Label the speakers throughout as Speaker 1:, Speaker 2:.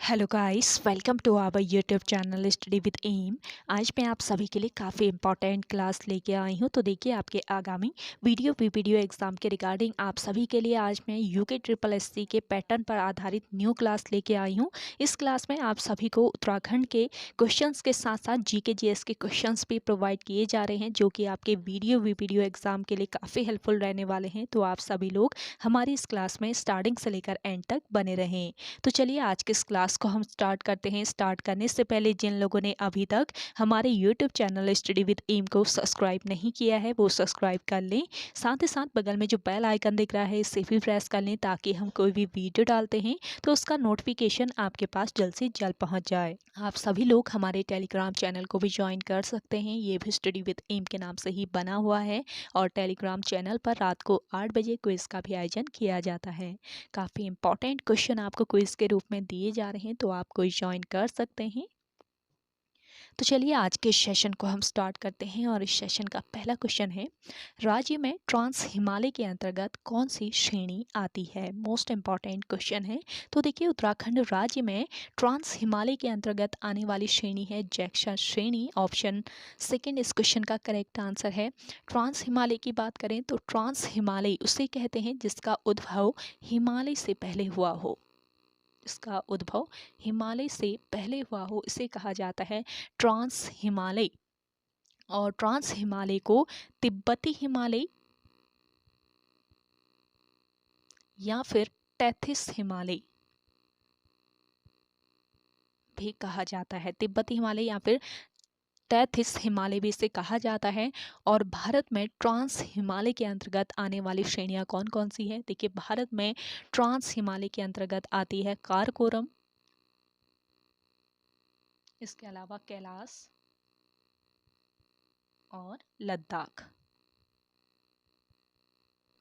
Speaker 1: Hello guys, welcome to our YouTube channel study with M. आज मैं आप सभी के लिए काफ़ी इंपॉर्टेंट क्लास लेके आई हूँ। तो देखिए, आपके आगामी वीडियो एग्ज़ाम के रिगार्डिंग आप सभी के लिए आज मैं यूके ट्रिपल एससी के पैटर्न पर आधारित न्यू क्लास लेके आई हूँ। इस क्लास में आप सभी को उत्तराखंड के क्वेश्चंस के साथ साथ जीके जीएस के क्वेश्चंस भी प्रोवाइड किए जा रहे हैं, जो कि आपके वीडियो एग्ज़ाम के लिए काफ़ी हेल्पफुल रहने वाले हैं। तो आप सभी लोग हमारी इस क्लास में स्टार्टिंग से लेकर एंड तक बने रहें। तो चलिए, आज के इस क्लास को हम स्टार्ट करते हैं। स्टार्ट करने से पहले जिन लोगों ने अभी तक हमारे YouTube channel study with M को सब्सक्राइब नहीं किया है, वो सब्सक्राइब कर लें। साथ ही साथ बगल में जो बेल आइकन दिख रहा है, इसे भी प्रेस कर लें, ताकि हम कोई भी वीडियो डालते हैं तो उसका नोटिफिकेशन आपके पास जल्द से जल्द पहुंच जाए। आप सभी लोग हमारे टेलीग्राम चैनल को भी ज्वाइन कर सकते हैं। ये भी स्टडी विद एम के नाम से ही बना हुआ है और टेलीग्राम चैनल पर रात को 8 बजे क्विज का भी आयोजन किया जाता है। काफ़ी इंपॉर्टेंट क्वेश्चन आपको क्विज के रूप में दिए जा रहे हैं, तो आप क्विज ज्वाइन कर सकते हैं। तो चलिए, आज के सेशन को हम स्टार्ट करते हैं और इस सेशन का पहला क्वेश्चन है, राज्य में ट्रांस हिमालय के अंतर्गत कौन सी श्रेणी आती है। मोस्ट इंपॉर्टेंट क्वेश्चन है। तो देखिए, उत्तराखंड राज्य में ट्रांस हिमालय के अंतर्गत आने वाली श्रेणी है जैक्सन श्रेणी। ऑप्शन सेकंड इस क्वेश्चन का करेक्ट आंसर है। ट्रांस हिमालय की बात करें तो ट्रांस हिमालय उसे कहते हैं जिसका उद्भव हिमालय से पहले हुआ हो। इसका उद्भव हिमालय से पहले हुआ हो, इसे कहा जाता है ट्रांस हिमालय। और ट्रांस हिमालय को तिब्बती हिमालय या फिर टेथिस हिमालय भी कहा जाता है। तिब्बती हिमालय या फिर टेथिस हिमालय भी इसे कहा जाता है। और भारत में ट्रांस हिमालय के अंतर्गत आने वाली श्रेणियां कौन कौन सी है। देखिए, भारत में ट्रांस हिमालय के अंतर्गत आती है काराकोरम, इसके अलावा कैलाश और लद्दाख।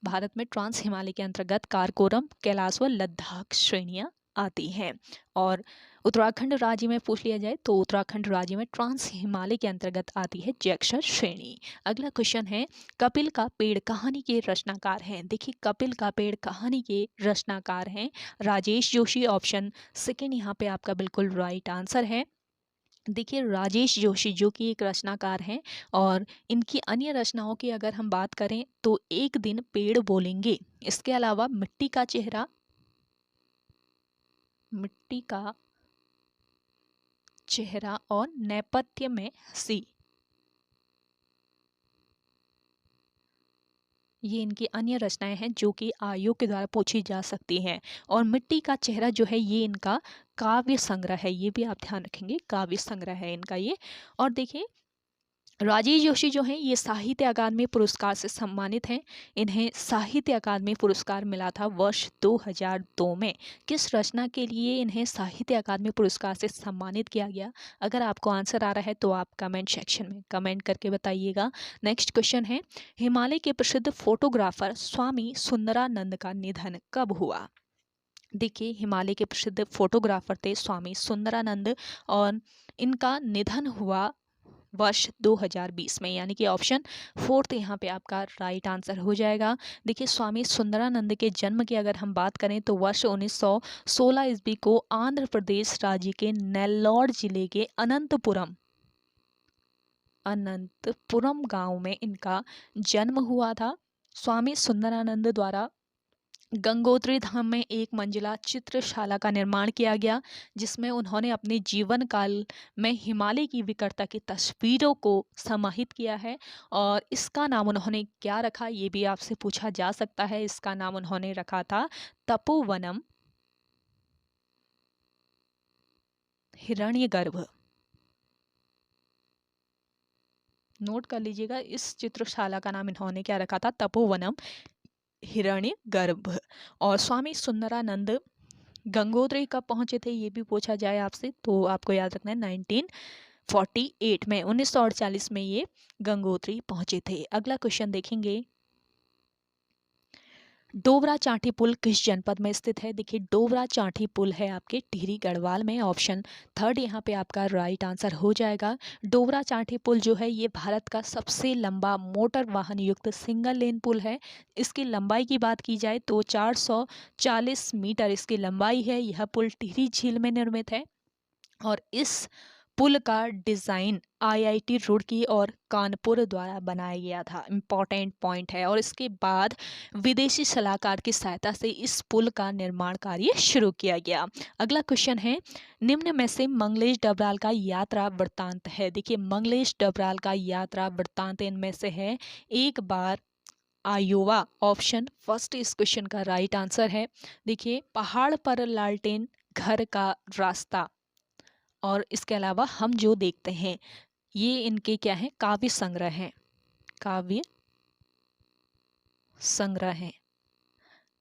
Speaker 1: भारत में ट्रांस हिमालय के अंतर्गत काराकोरम, कैलाश व लद्दाख श्रेणियां आती हैं। और उत्तराखंड राज्य में पूछ लिया जाए तो उत्तराखंड राज्य में ट्रांस हिमालय के अंतर्गत आती है जैक्सन श्रेणी। अगला क्वेश्चन है, कपिल का पेड़ कहानी के रचनाकार हैं। देखिए, कपिल का पेड़ कहानी के रचनाकार हैं राजेश जोशी। ऑप्शन सेकेंड यहाँ पे आपका बिल्कुल राइट आंसर है। देखिए, राजेश जोशी जो कि एक रचनाकार हैं और इनकी अन्य रचनाओं की अगर हम बात करें तो एक दिन पेड़ बोलेंगे, इसके अलावा मिट्टी का चेहरा, मिट्टी का चेहरा और नेपथ्य में हंसी, ये इनकी अन्य रचनाएं हैं जो कि आयोग के द्वारा पूछी जा सकती हैं। और मिट्टी का चेहरा जो है ये इनका काव्य संग्रह है, ये भी आप ध्यान रखेंगे, काव्य संग्रह है इनका ये। और देखिए, राजेश जोशी जो हैं ये साहित्य अकादमी पुरस्कार से सम्मानित हैं। इन्हें साहित्य अकादमी पुरस्कार मिला था वर्ष 2002 में। किस रचना के लिए इन्हें साहित्य अकादमी पुरस्कार से सम्मानित किया गया? अगर आपको आंसर आ रहा है तो आप कमेंट सेक्शन में कमेंट करके बताइएगा। नेक्स्ट क्वेश्चन है, हिमालय के प्रसिद्ध फोटोग्राफर स्वामी सुंदरानंद का निधन कब हुआ। देखिए, हिमालय के प्रसिद्ध फोटोग्राफर थे स्वामी सुंदरानंद और इनका निधन हुआ वर्ष 2020 में, यानी कि ऑप्शन फोर्थ यहाँ पे आपका राइट आंसर हो जाएगा। देखिए, स्वामी सुंदरानंद के जन्म की अगर हम बात करें तो वर्ष 1916 ईस्वी को आंध्र प्रदेश राज्य के नेल्लौर जिले के अनंतपुरम गांव में इनका जन्म हुआ था। स्वामी सुंदरानंद द्वारा गंगोत्री धाम में एक मंजिला चित्रशाला का निर्माण किया गया, जिसमें उन्होंने अपने जीवन काल में हिमालय की विकटता की तस्वीरों को समाहित किया है। और इसका नाम उन्होंने क्या रखा, ये भी आपसे पूछा जा सकता है। इसका नाम उन्होंने रखा था तपोवनम हिरण्यगर्भ। नोट कर लीजिएगा, इस चित्रशाला का नाम इन्होंने क्या रखा था, तपोवनम हिरण्यगर्भ। और स्वामी सुंदरानंद गंगोत्री कब पहुंचे थे, ये भी पूछा जाए आपसे तो आपको याद रखना है 1948 में, 1948 में ये गंगोत्री पहुंचे थे। अगला क्वेश्चन देखेंगे, डोबरा चांठी पुल किस जनपद में स्थित है? देखिए डोबरा चांठी पुल है आपके टिहरी गढ़वाल में। ऑप्शन थर्ड यहाँ पे आपका राइट आंसर हो जाएगा। डोबरा चांठी पुल जो है ये भारत का सबसे लंबा मोटर वाहन युक्त सिंगल लेन पुल है। इसकी लंबाई की बात की जाए तो 440 मीटर इसकी लंबाई है। यह पुल टिहरी झील में निर्मित है और इस पुल का डिज़ाइन आईआईटी रुड़की और कानपुर द्वारा बनाया गया था। इम्पॉर्टेंट पॉइंट है। और इसके बाद विदेशी सलाहकार की सहायता से इस पुल का निर्माण कार्य शुरू किया गया। अगला क्वेश्चन है, निम्न में से मंगलेश डबराल का यात्रा वृत्तांत है। देखिए मंगलेश डबराल का यात्रा वृत्तांत इनमें से है, एक बार आयोवा। ऑप्शन फर्स्ट इस क्वेश्चन का राइट आंसर है। देखिए पहाड़ पर लालटेन, घर का रास्ता और इसके अलावा हम जो देखते हैं, ये इनके क्या हैं, काव्य संग्रह हैं। काव्य संग्रह हैं।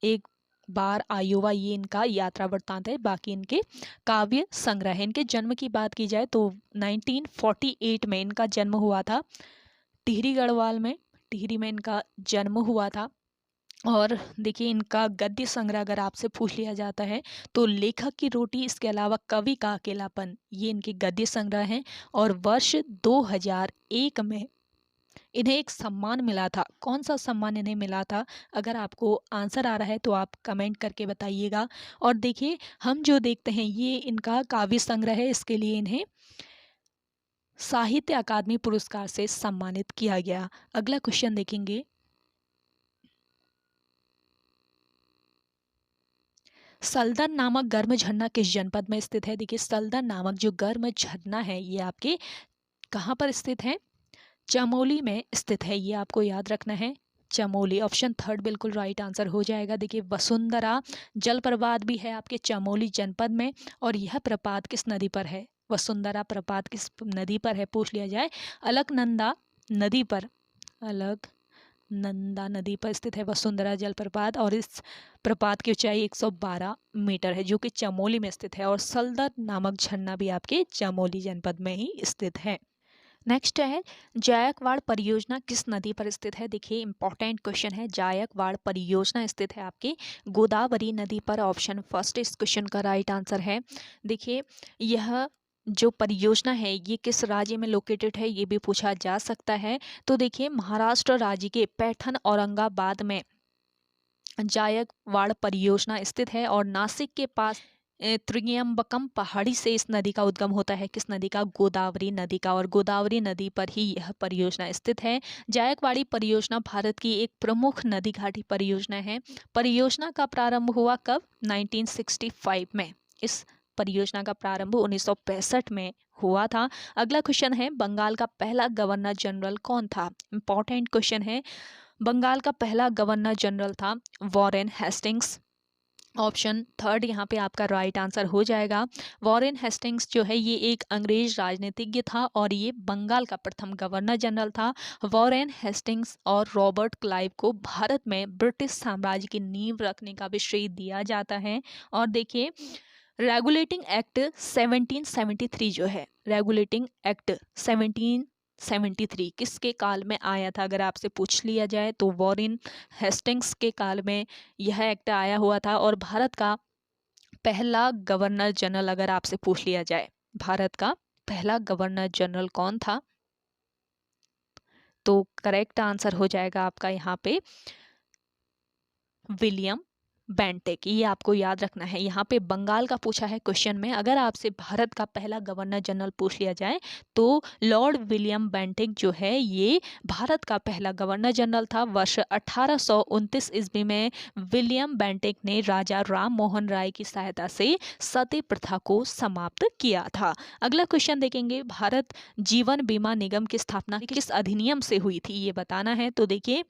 Speaker 1: एक बार आयोवा ये इनका यात्रा वृत्तांत है, बाकी इनके काव्य संग्रह है। इनके जन्म की बात की जाए तो 1948 में इनका जन्म हुआ था टिहरी गढ़वाल में। टिहरी में इनका जन्म हुआ था। और देखिए इनका गद्य संग्रह अगर आपसे पूछ लिया जाता है तो लेखक की रोटी, इसके अलावा कवि का अकेलापन, ये इनके गद्य संग्रह हैं। और वर्ष 2001 में इन्हें एक सम्मान मिला था। कौन सा सम्मान इन्हें मिला था? अगर आपको आंसर आ रहा है तो आप कमेंट करके बताइएगा। और देखिए हम जो देखते हैं ये इनका काव्य संग्रह है, इसके लिए इन्हें साहित्य अकादमी पुरस्कार से सम्मानित किया गया। अगला क्वेश्चन देखेंगे, सल्दन नामक गर्म झरना किस जनपद में स्थित है? देखिए सल्दन नामक जो गर्म झरना है ये आपके कहाँ पर स्थित है? चमोली में स्थित है। ये आपको याद रखना है, चमोली। ऑप्शन थर्ड बिल्कुल राइट आंसर हो जाएगा। देखिए वसुंधरा जलप्रपात भी है आपके चमोली जनपद में। और यह प्रपात किस नदी पर है? वसुंधरा प्रपात किस नदी पर है पूछ लिया जाए? अलकनंदा नदी पर, अलकनंदा नदी पर स्थित है वसुंधरा जलप्रपात। और इस प्रपात की ऊंचाई 112 मीटर है जो कि चमोली में स्थित है। और सल्दर नामक झरना भी आपके चमोली जनपद में ही स्थित है। नेक्स्ट है, जायकवाड़ परियोजना किस नदी पर स्थित है? देखिए इंपॉर्टेंट क्वेश्चन है। जायकवाड़ परियोजना स्थित है आपके गोदावरी नदी पर। ऑप्शन फर्स्ट इस क्वेश्चन का राइट आंसर है। देखिए यह जो परियोजना है ये किस राज्य में लोकेटेड है, ये भी पूछा जा सकता है। तो देखिए महाराष्ट्र राज्य के पैठण औरंगाबाद में जायकवाड़ परियोजना स्थित है। और नासिक के पास त्रियंबकम पहाड़ी से इस नदी का उद्गम होता है। किस नदी का? गोदावरी नदी का। और गोदावरी नदी पर ही यह परियोजना स्थित है। जायकवाड़ी परियोजना भारत की एक प्रमुख नदी घाटी परियोजना है। परियोजना का प्रारंभ हुआ कब? 1965 में। इस परियोजना का प्रारंभ 1965 में हुआ था। अगला क्वेश्चन है, बंगाल का पहला गवर्नर जनरल कौन था? इंपॉर्टेंट क्वेश्चन है। बंगाल का पहला गवर्नर जनरल था वॉरेन हेस्टिंग्स। ऑप्शन थर्ड यहाँ पे आपका राइट आंसर हो जाएगा। वॉरेन हेस्टिंग्स जो है ये एक अंग्रेज राजनीतिज्ञ था और ये बंगाल का प्रथम गवर्नर जनरल था। वॉरेन हेस्टिंग्स और रॉबर्ट क्लाइव को भारत में ब्रिटिश साम्राज्य की नींव रखने का भी श्रेय दिया जाता है। और देखिए रेगुलेटिंग एक्ट 1773 जो है, रेगुलेटिंग एक्ट 1773 किसके काल में आया था? अगर आपसे पूछ लिया जाए तो वॉरेन हेस्टिंग्स के काल में यह एक्ट आया हुआ था। और भारत का पहला गवर्नर जनरल अगर आपसे पूछ लिया जाए, भारत का पहला गवर्नर जनरल कौन था? तो करेक्ट आंसर हो जाएगा आपका यहाँ पे विलियम बेंटिक। ये आपको याद रखना है। यहाँ पे बंगाल का पूछा है क्वेश्चन में। अगर आपसे भारत का पहला गवर्नर जनरल पूछ लिया जाए तो लॉर्ड विलियम बेंटिक जो है ये भारत का पहला गवर्नर जनरल था। वर्ष 1829 ईस्वी में विलियम बेंटिक ने राजा राम मोहन राय की सहायता से सती प्रथा को समाप्त किया था। अगला क्वेश्चन देखेंगे, भारत जीवन बीमा निगम की स्थापना किस अधिनियम से हुई थी, ये बताना है। तो देखिए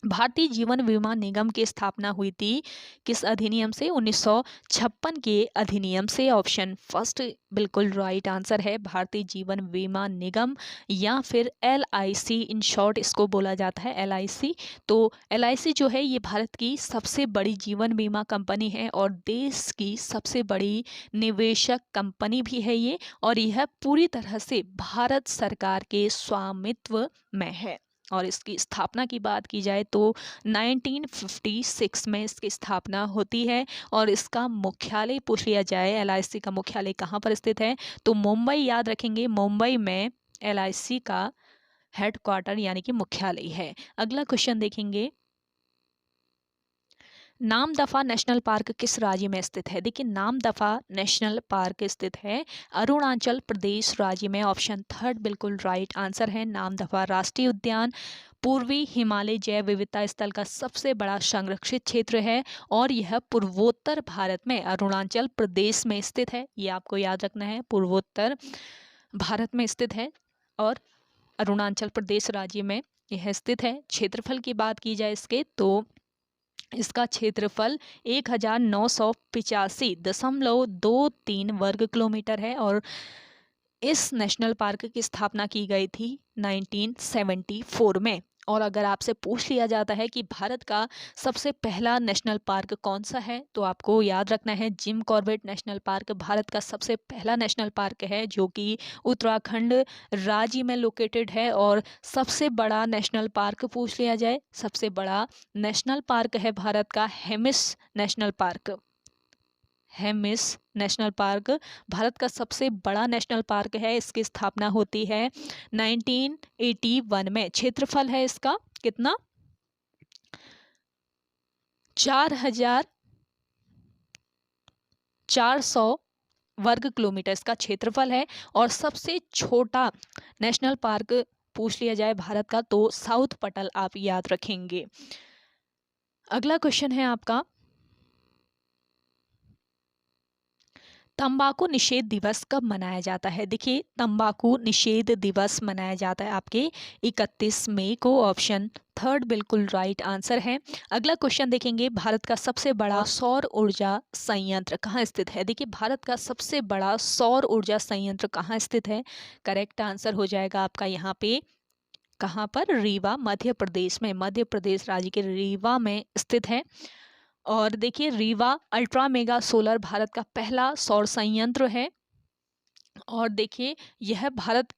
Speaker 1: भारतीय जीवन बीमा निगम की स्थापना हुई थी किस अधिनियम से? 1956 के अधिनियम से। ऑप्शन फर्स्ट बिल्कुल राइट आंसर है, भारतीय जीवन बीमा निगम या फिर LIC इन शॉर्ट इसको बोला जाता है, LIC। तो LIC जो है ये भारत की सबसे बड़ी जीवन बीमा कंपनी है और देश की सबसे बड़ी निवेशक कंपनी भी है ये। और यह पूरी तरह से भारत सरकार के स्वामित्व में है। और इसकी स्थापना की बात की जाए तो 1956 में इसकी स्थापना होती है। और इसका मुख्यालय पूछ लिया जाए, एलआईसी का मुख्यालय कहाँ पर स्थित है, तो मुंबई याद रखेंगे, मुंबई में एलआईसी का हेडक्वार्टर यानी कि मुख्यालय है। अगला क्वेश्चन देखेंगे, नामदफा नेशनल पार्क किस राज्य में स्थित है। देखिए नामदफा नेशनल पार्क स्थित है अरुणाचल प्रदेश राज्य में। ऑप्शन थर्ड बिल्कुल राइट आंसर है। नामदफा राष्ट्रीय उद्यान पूर्वी हिमालय जैव विविधता स्थल का सबसे बड़ा संरक्षित क्षेत्र है और यह पूर्वोत्तर भारत में अरुणाचल प्रदेश में स्थित है। ये आपको याद रखना है, पूर्वोत्तर भारत में स्थित है और अरुणाचल प्रदेश राज्य में यह स्थित है। क्षेत्रफल की बात की जाए इसके तो इसका क्षेत्रफल 1985.23 वर्ग किलोमीटर है और इस नेशनल पार्क की स्थापना की गई थी 1974 में। और अगर आपसे पूछ लिया जाता है कि भारत का सबसे पहला नेशनल पार्क कौन सा है, तो आपको याद रखना है Jim Corbett national park Bharat का सबसे पहला नेशनल पार्क है, जो कि उत्तराखंड राज्य में लोकेटेड है। और सबसे बड़ा नेशनल पार्क पूछ लिया जाए, सबसे बड़ा नेशनल पार्क है भारत का Hemis national park. Hemis national park Bharat का सबसे बड़ा नेशनल पार्क है। इसकी स्थापना होती है 1981 में। क्षेत्रफल है इसका कितना, 4,400 वर्ग किलोमीटर इसका क्षेत्रफल है। और सबसे छोटा नेशनल पार्क पूछ लिया जाए भारत का तो साउथ पटल आप याद रखेंगे। अगला क्वेश्चन है आपका, तंबाकू निषेध दिवस कब मनाया जाता है। देखिए तंबाकू निषेध दिवस मनाया जाता है आपके 31 मई को। ऑप्शन थर्ड बिल्कुल राइट आंसर है। अगला क्वेश्चन देखेंगे, भारत का सबसे बड़ा सौर ऊर्जा संयंत्र कहाँ स्थित है। देखिए भारत का सबसे बड़ा सौर ऊर्जा संयंत्र कहाँ स्थित है। करेक्ट आंसर हो जाएगा आपका यहाँ पे, कहाँ पर, रीवा मध्य प्रदेश में, मध्य प्रदेश राज्य के रीवा में स्थित है। और देखिए Rewa ultra mega solar Bharat का पहला सौर संयंत्र है। और देखिए यह भारत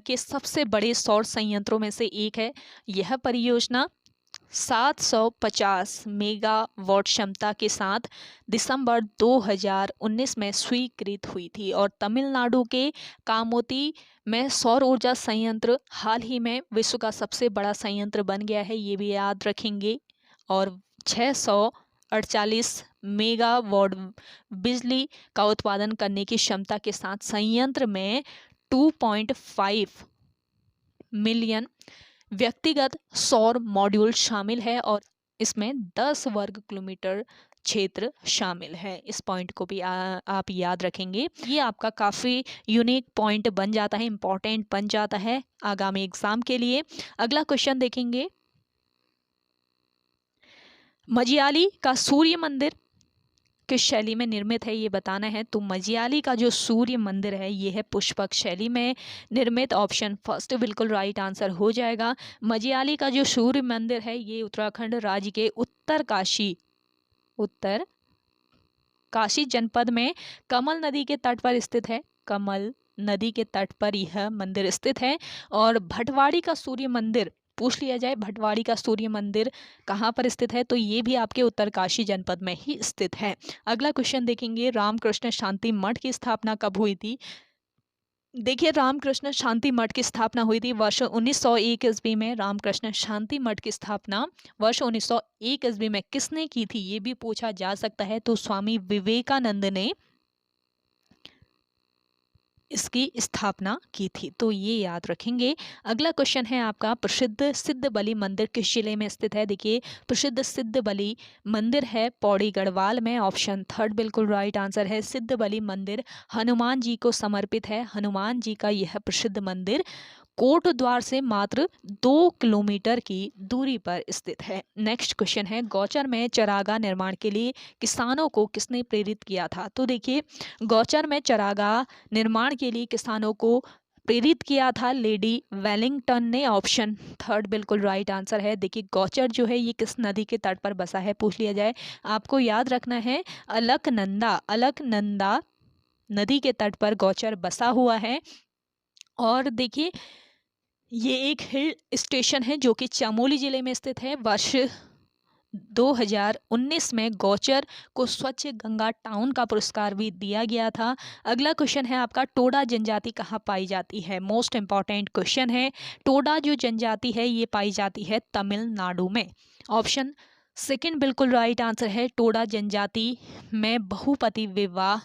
Speaker 1: के सबसे बड़े सौर संयंत्रों में से एक है। यह परियोजना 750 मेगावाट क्षमता के साथ दिसंबर 2019 में स्वीकृत हुई थी। और तमिलनाडु के कामोती में सौर ऊर्जा संयंत्र हाल ही में विश्व का सबसे बड़ा संयंत्र बन गया है, ये भी याद रखेंगे। और 648 मेगावाट बिजली का उत्पादन करने की क्षमता के साथ संयंत्र में 2.5 मिलियन व्यक्तिगत सौर मॉड्यूल शामिल है और इसमें 10 वर्ग किलोमीटर क्षेत्र शामिल है। इस पॉइंट को भी आप याद रखेंगे। ये आपका काफ़ी यूनिक पॉइंट बन जाता है, इम्पॉर्टेंट बन जाता है आगामी एग्जाम के लिए। अगला क्वेश्चन देखेंगे, मजियाली का सूर्य मंदिर किस शैली में निर्मित है, ये बताना है। तो मजियाली का जो सूर्य मंदिर है ये है पुष्पक शैली में निर्मित। ऑप्शन फर्स्ट बिल्कुल राइट आंसर हो जाएगा। मजियाली का जो सूर्य मंदिर है ये उत्तराखंड राज्य के उत्तर काशी जनपद में कमल नदी के तट पर स्थित है। कमल नदी के तट पर यह मंदिर स्थित है। और भटवाड़ी का सूर्य मंदिर पूछ लिया जाए, भटवाड़ी का सूर्य मंदिर कहाँ पर स्थित है, तो ये भी आपके उत्तरकाशी जनपद में ही स्थित है। अगला क्वेश्चन देखेंगे, रामकृष्ण शांति मठ की स्थापना कब हुई थी। देखिए रामकृष्ण शांति मठ की स्थापना हुई थी वर्ष 1901 ईस्वी में। रामकृष्ण शांति मठ की स्थापना वर्ष 1901 ईस्वी में किसने की थी, ये भी पूछा जा सकता है। तो स्वामी विवेकानंद ने इसकी स्थापना की थी, तो ये याद रखेंगे। अगला क्वेश्चन है आपका, प्रसिद्ध सिद्ध बलि मंदिर किस जिले में स्थित है। देखिए प्रसिद्ध सिद्ध बलि मंदिर है पौड़ी गढ़वाल में। ऑप्शन थर्ड बिल्कुल राइट आंसर है। सिद्ध बलि मंदिर हनुमान जी को समर्पित है। हनुमान जी का यह प्रसिद्ध मंदिर कोट द्वार से मात्र 2 किलोमीटर की दूरी पर स्थित है। नेक्स्ट क्वेश्चन है, गौचर में चरागाह निर्माण के लिए किसानों को किसने प्रेरित किया था। तो देखिए गौचर में चरागाह निर्माण के लिए किसानों को प्रेरित किया था लेडी वेलिंगटन ने। ऑप्शन थर्ड बिल्कुल राइट आंसर है। देखिए गौचर जो है ये किस नदी के तट पर बसा है पूछ लिया जाए, आपको याद रखना है अलकनंदा नदी के तट पर गौचर बसा हुआ है। और देखिए ये एक हिल स्टेशन है जो कि चमोली ज़िले में स्थित है। वर्ष 2019 में गौचर को स्वच्छ गंगा टाउन का पुरस्कार भी दिया गया था। अगला क्वेश्चन है आपका, टोडा जनजाति कहाँ पाई जाती है? मोस्ट इम्पॉर्टेंट क्वेश्चन है। टोडा जो जनजाति है ये पाई जाती है तमिलनाडु में। ऑप्शन सेकंड बिल्कुल राइट आंसर है। टोडा जनजाति में बहुपति विवाह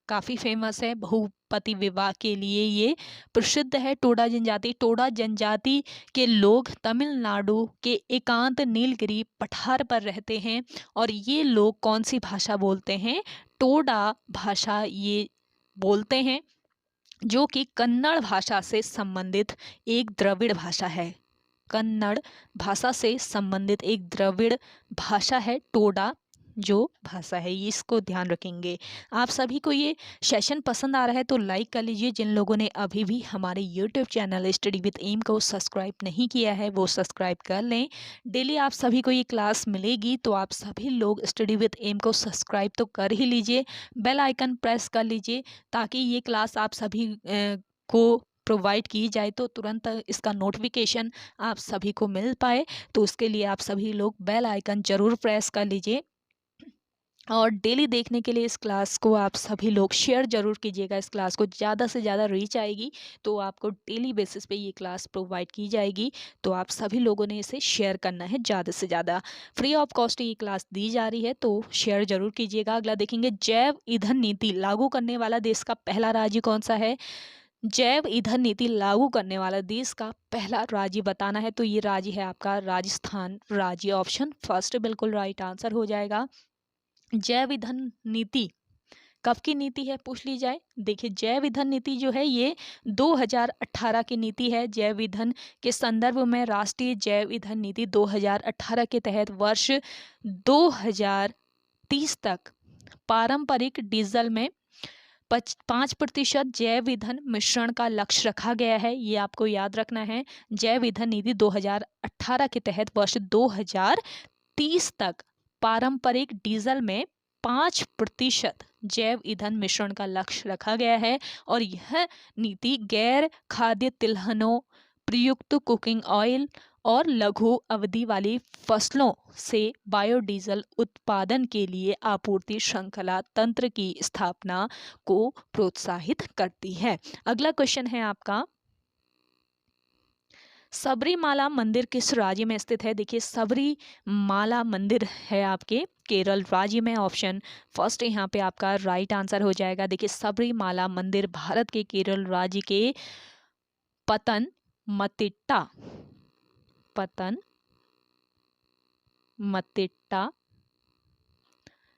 Speaker 1: काफ़ी फेमस है। बहुपति विवाह के लिए ये प्रसिद्ध है टोडा जनजाति। टोडा जनजाति के लोग तमिलनाडु के एकांत नीलगिरी पठार पर रहते हैं और ये लोग कौन सी भाषा बोलते हैं? टोडा भाषा ये बोलते हैं, जो कि कन्नड़ भाषा से संबंधित एक द्रविड़ भाषा है। कन्नड़ भाषा से संबंधित एक द्रविड़ भाषा है टोडा जो भाषा है, ये इसको ध्यान रखेंगे। आप सभी को ये सेशन पसंद आ रहा है तो लाइक कर लीजिए। जिन लोगों ने अभी भी हमारे YouTube channel study with M को सब्सक्राइब नहीं किया है वो सब्सक्राइब कर लें। डेली आप सभी को ये क्लास मिलेगी तो आप सभी लोग स्टडी विद एम को सब्सक्राइब तो कर ही लीजिए, बेल आइकन प्रेस कर लीजिए ताकि ये क्लास आप सभी को प्रोवाइड की जाए तो तुरंत इसका नोटिफिकेशन आप सभी को मिल पाए। तो उसके लिए आप सभी लोग बेल आइकन ज़रूर प्रेस कर लीजिए और डेली देखने के लिए इस क्लास को आप सभी लोग शेयर ज़रूर कीजिएगा। इस क्लास को ज़्यादा से ज़्यादा रीच आएगी तो आपको डेली बेसिस पे ये क्लास प्रोवाइड की जाएगी। तो आप सभी लोगों ने इसे शेयर करना है ज़्यादा से ज़्यादा। फ्री ऑफ कॉस्ट ये क्लास दी जा रही है तो शेयर ज़रूर कीजिएगा। अगला देखेंगे, जैव ईंधन नीति लागू करने वाला देश का पहला राज्य कौन सा है? जैव ईंधन नीति लागू करने वाला देश का पहला राज्य बताना है तो ये राज्य है आपका राजस्थान राज्य। ऑप्शन फर्स्ट बिल्कुल राइट आंसर हो जाएगा। जैव ईंधन नीति कब की नीति है पूछ ली जाए। देखिए, जैव ईंधन नीति जो है ये 2018 की नीति है। जैव ईंधन के संदर्भ में राष्ट्रीय जैव ईंधन नीति 2018 के तहत वर्ष 2030 तक पारंपरिक डीजल में 5% जैव ईंधन मिश्रण का लक्ष्य रखा गया है। ये आपको याद रखना है। जैव ईंधन नीति 2018 के तहत वर्ष 2030 तक पारंपरिक डीजल में 5% जैव ईंधन मिश्रण का लक्ष्य रखा गया है और यह नीति गैर खाद्य तिलहनों, प्रयुक्त कुकिंग ऑयल और लघु अवधि वाली फसलों से बायोडीजल उत्पादन के लिए आपूर्ति श्रृंखला तंत्र की स्थापना को प्रोत्साहित करती है। अगला क्वेश्चन है आपका, सबरीमाला मंदिर किस राज्य में स्थित है? देखिए, सबरीमाला मंदिर है आपके केरल राज्य में। ऑप्शन फर्स्ट यहाँ पे आपका राइट आंसर हो जाएगा। देखिए, सबरीमाला मंदिर भारत के केरल राज्य के पतनमतिट्टा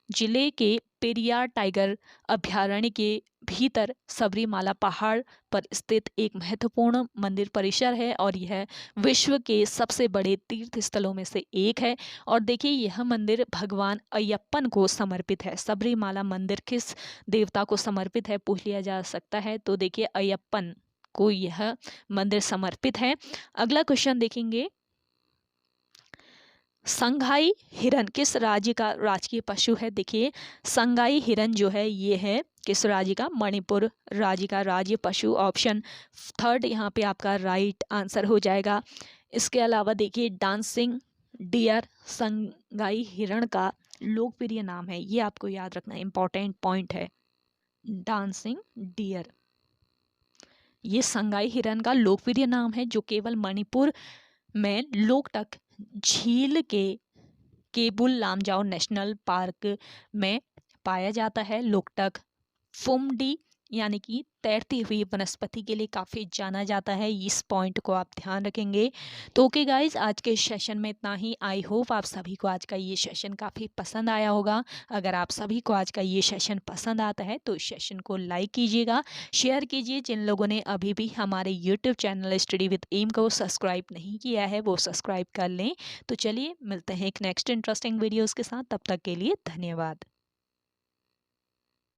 Speaker 1: जिले के पेरियार टाइगर अभयारण्य के भीतर सबरीमाला पहाड़ पर स्थित एक महत्वपूर्ण मंदिर परिसर है और यह विश्व के सबसे बड़े तीर्थ स्थलों में से एक है। और देखिए, यह मंदिर भगवान अयप्पन को समर्पित है। सबरीमाला मंदिर किस देवता को समर्पित है पूछ लिया जा सकता है तो देखिए, अयप्पन को यह मंदिर समर्पित है। अगला क्वेश्चन देखेंगे, संघाई हिरन किस राज्य का राजकीय पशु है? देखिए, संघाई हिरन जो है ये है किस राज्य का? मणिपुर राज्य का राज्य पशु। ऑप्शन थर्ड यहाँ पे आपका राइट आंसर हो जाएगा। इसके अलावा देखिए, डांसिंग डियर संघाई हिरण का लोकप्रिय नाम है। ये आपको याद रखना इंपॉर्टेंट पॉइंट है। डांसिंग डियर ये संघाई हिरन का लोकप्रिय नाम है जो केवल मणिपुर में लोकटक झील के केबुल लामजाओ नेशनल पार्क में पाया जाता है। लोकटक फुमडी यानी कि तैरती हुई वनस्पति के लिए काफ़ी जाना जाता है। इस पॉइंट को आप ध्यान रखेंगे। तो ओके गाइज, आज के सेशन में इतना ही। आई होप आप सभी को आज का ये सेशन काफ़ी पसंद आया होगा। अगर आप सभी को आज का ये सेशन पसंद आता है तो इस सेशन को लाइक कीजिएगा, शेयर कीजिए। जिन लोगों ने अभी भी हमारे YouTube channel study with M को सब्सक्राइब नहीं किया है वो सब्सक्राइब कर लें। तो चलिए मिलते हैं एक नेक्स्ट इंटरेस्टिंग वीडियोज़ के साथ। तब तक के लिए धन्यवाद।